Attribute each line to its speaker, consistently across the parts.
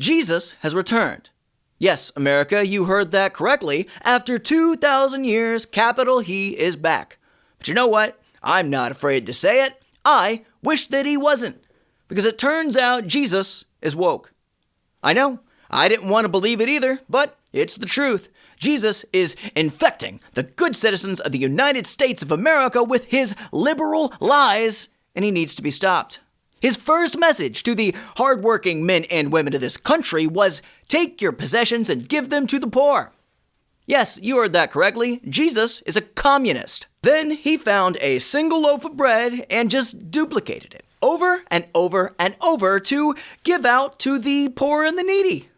Speaker 1: Jesus has returned. Yes, America, you heard that correctly. After 2,000 years, capital He is back. But you know what? I'm not afraid to say it. I wish that He wasn't. Because it turns out Jesus is woke. I know, I didn't want to believe it either, but it's the truth. Jesus is infecting the good citizens of the United States of America with His liberal lies, and He needs to be stopped. His first message to the hardworking men and women of this country was, take your possessions and give them to the poor. Yes, you heard that correctly. Jesus is a communist. Then He found a single loaf of bread and just duplicated it over and over and over to give out to the poor and the needy.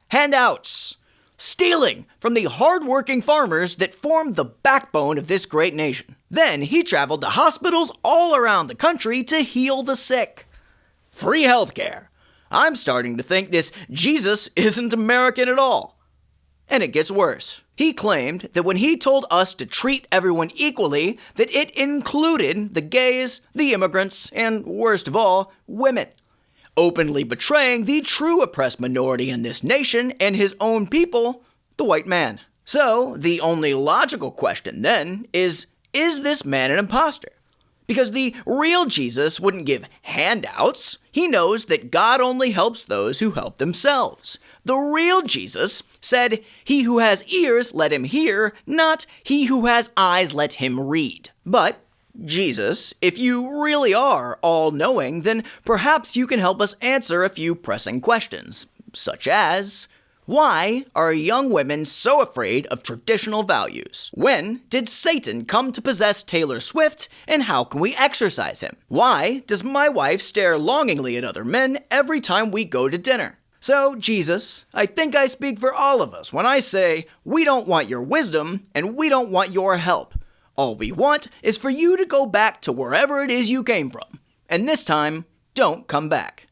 Speaker 1: Handouts. Stealing from the hardworking farmers that formed the backbone of this great nation. Then He traveled to hospitals all around the country to heal the sick. Free healthcare. I'm starting to think this Jesus isn't American at all. And it gets worse. He claimed that when He told us to treat everyone equally, that it included the gays, the immigrants, and worst of all, women. Openly betraying the true oppressed minority in this nation and His own people, the white man. So, the only logical question then is this man an imposter? Because the real Jesus wouldn't give handouts. He knows that God only helps those who help themselves. The real Jesus said, he who has ears, let him hear, not he who has eyes, let him read. But Jesus, if you really are all-knowing, then perhaps you can help us answer a few pressing questions, such as, why are young women so afraid of traditional values? When did Satan come to possess Taylor Swift, and how can we exorcise him? Why does my wife stare longingly at other men every time we go to dinner? So, Jesus, I think I speak for all of us when I say, we don't want your wisdom, and we don't want your help. All we want is for you to go back to wherever it is you came from. And this time, don't come back.